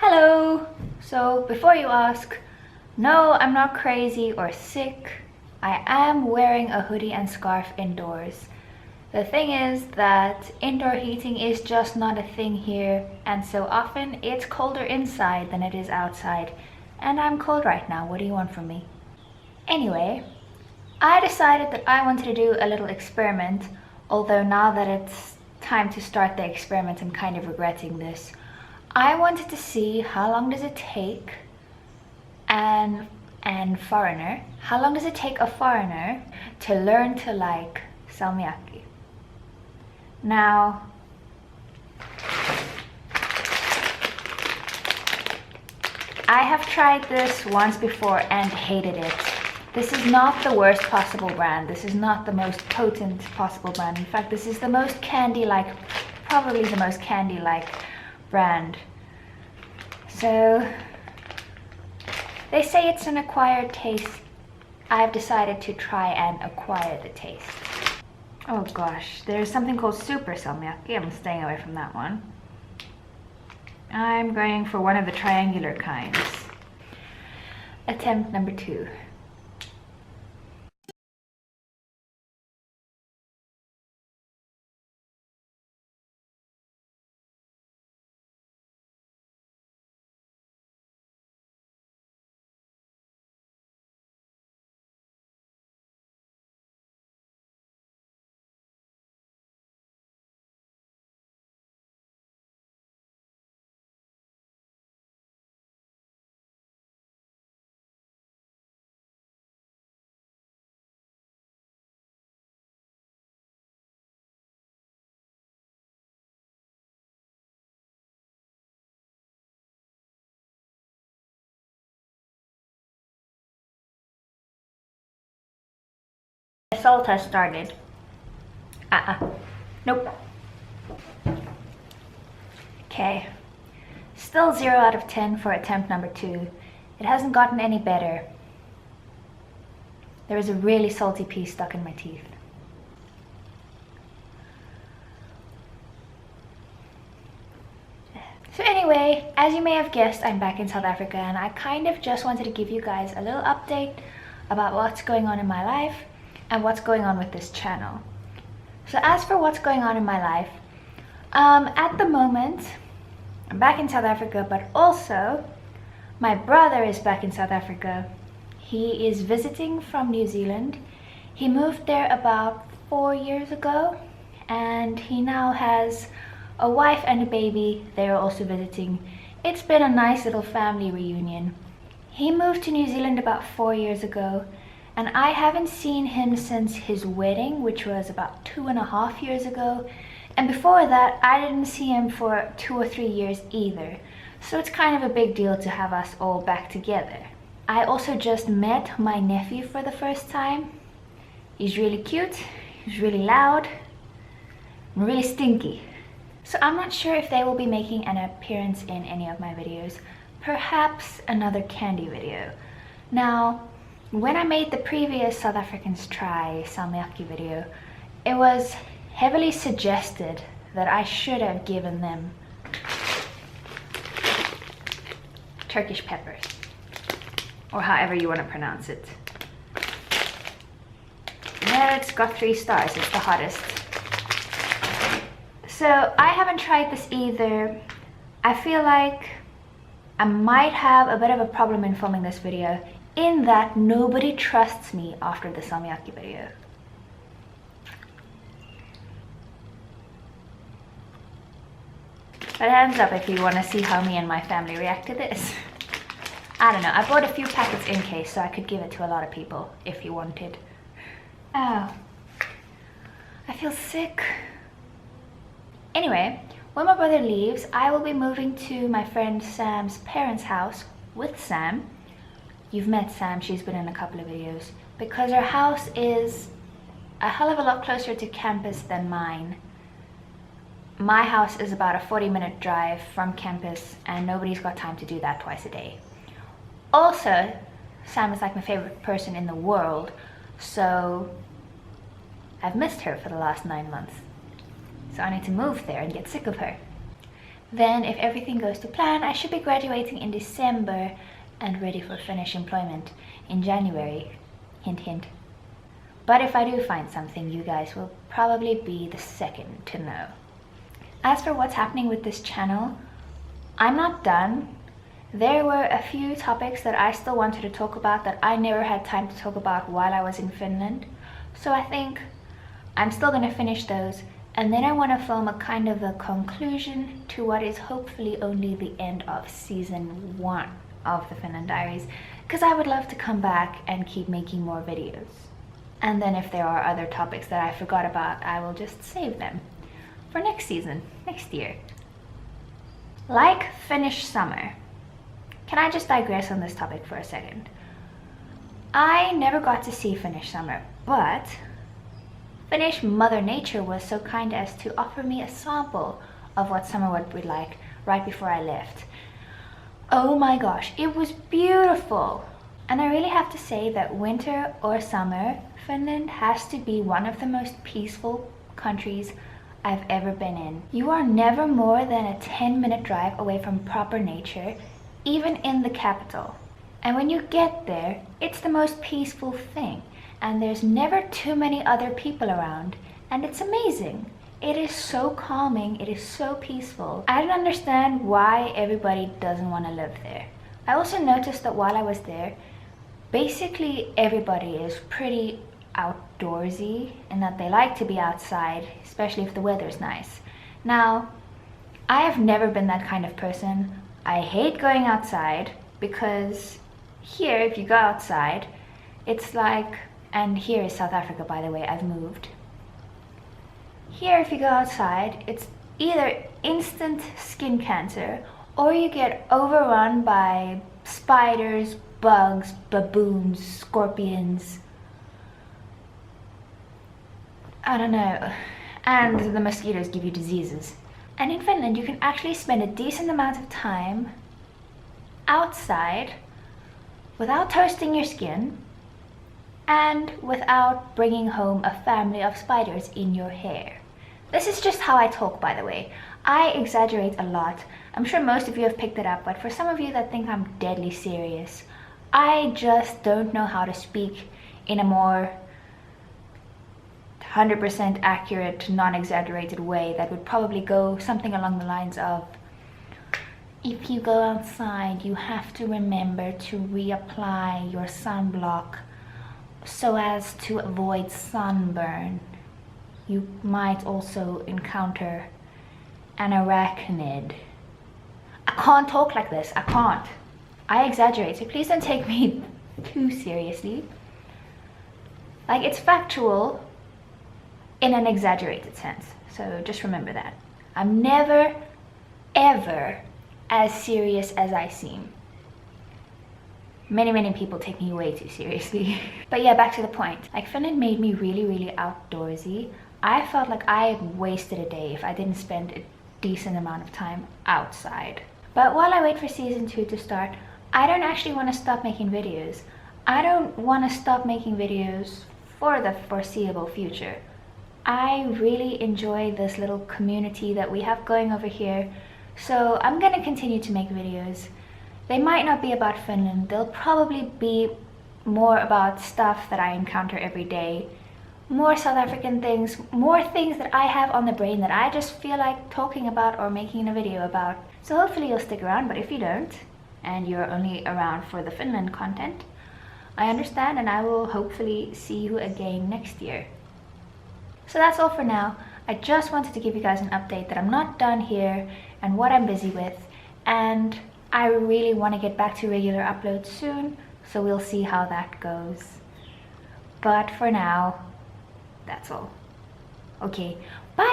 Hello! So before you ask, no, I'm not crazy or sick. I am wearing a hoodie and scarf indoors. The thing is that indoor heating is just not a thing here, and so often it's colder inside than it is outside. And I'm cold right now, what do you want from me? Anyway, I decided that I wanted to do a little experiment, although now that it's time to start the experiment, I'm kind of regretting this. I wanted to see how long does it take how long does it take a foreigner to learn to like salmiakki. Now, I have tried this once before and hated it. This is not the worst possible brand. This is not the most potent possible brand. In fact, this is the most candy-like, probably the most candy-like brand. So they say it's an acquired taste. I've decided to try and acquire the taste. Oh gosh, there's something called super salmiakki. I'm staying away from that one. I'm going for one of the triangular kinds. Attempt number 2. The salt has started. Nope. Okay. Still 0 out of 10 for attempt number 2. It hasn't gotten any better. There is a really salty piece stuck in my teeth. So anyway, as you may have guessed, I'm back in South Africa and I kind of just wanted to give you guys a little update about what's going on in my life and what's going on with this channel. So as for what's going on in my life, at the moment, I'm back in South Africa, but also my brother is back in South Africa. He is visiting from New Zealand. He moved there about 4 years ago and he now has a wife and a baby. They are also visiting. It's been a nice little family reunion. He moved to New Zealand about 4 years ago and I haven't seen him since his wedding, which was about 2.5 years ago. And before that, I didn't see him for 2 or 3 years either. So it's kind of a big deal to have us all back together. I also just met my nephew for the first time. He's really cute, he's really loud, and really stinky. So I'm not sure if they will be making an appearance in any of my videos. Perhaps another candy video. Now, when I made the previous South Africans Try salmiakki video, it was heavily suggested that I should have given them Turkish peppers, or however you want to pronounce it. There, it's got 3 stars, it's the hottest. So I haven't tried this either. I feel like I might have a bit of a problem in filming this video, in that nobody trusts me after the salmiakki video. But hands up if you want to see how me and my family react to this. I don't know, I bought a few packets in case so I could give it to a lot of people if you wanted. Oh, I feel sick. Anyway, when my brother leaves, I will be moving to my friend Sam's parents' house with Sam. You've met Sam, she's been in a couple of videos. Because her house is a hell of a lot closer to campus than mine. My house is about a 40-minute drive from campus and nobody's got time to do that twice a day. Also, Sam is like my favorite person in the world, so I've missed her for the last 9 months. So I need to move there and get sick of her. Then if everything goes to plan, I should be graduating in December and ready for Finnish employment in January. Hint, hint. But if I do find something, you guys will probably be the second to know. As for what's happening with this channel, I'm not done. There were a few topics that I still wanted to talk about that I never had time to talk about while I was in Finland. So I think I'm still gonna finish those, and then I want to film a kind of a conclusion to what is hopefully only the end of season 1 of the Finland Diaries, because I would love to come back and keep making more videos. And then if there are other topics that I forgot about, I will just save them for next season, next year. Like Finnish summer. Can I just digress on this topic for a second? I never got to see Finnish summer, but Finnish Mother Nature was so kind as to offer me a sample of what summer would be like right before I left. Oh my gosh, it was beautiful! And I really have to say that winter or summer, Finland has to be one of the most peaceful countries I've ever been in. You are never more than a 10-minute drive away from proper nature, even in the capital. And when you get there, it's the most peaceful thing. And there's never too many other people around, and it's amazing. It is so calming, it is so peaceful. I don't understand why everybody doesn't want to live there. I also noticed that while I was there, basically everybody is pretty outdoorsy and that they like to be outside, especially if the weather's nice. Now, I have never been that kind of person. I hate going outside because here, if you go outside, it's like, and here is South Africa, by the way, I've moved. Here, if you go outside, it's either instant skin cancer or you get overrun by spiders, bugs, baboons, scorpions. I don't know. And the mosquitoes give you diseases. And in Finland, you can actually spend a decent amount of time outside without toasting your skin and without bringing home a family of spiders in your hair. This is just how I talk, by the way. I exaggerate a lot. I'm sure most of you have picked it up, but for some of you that think I'm deadly serious, I just don't know how to speak in a more 100% accurate, non-exaggerated way that would probably go something along the lines of, if you go outside, you have to remember to reapply your sunblock so as to avoid sunburn. You might also encounter an arachnid. I can't talk like this, I can't. I exaggerate, so please don't take me too seriously. Like, it's factual in an exaggerated sense, so just remember that. I'm never, ever as serious as I seem. Many people take me way too seriously. But yeah, back to the point. Like, Finland made me really outdoorsy. I felt like I had wasted a day if I didn't spend a decent amount of time outside. But while I wait for season 2 to start, I don't actually want to stop making videos. I don't want to stop making videos for the foreseeable future. I really enjoy this little community that we have going over here, so I'm gonna continue to make videos. They might not be about Finland, they'll probably be more about stuff that I encounter every day. More South African things, more things that I have on the brain that I just feel like talking about or making a video about. So hopefully you'll stick around, but if you don't, and you're only around for the Finland content, I understand, and I will hopefully see you again next year. So that's all for now. I just wanted to give you guys an update that I'm not done here and what I'm busy with, and I really want to get back to regular uploads soon, so we'll see how that goes. But for now, that's all. Okay, bye!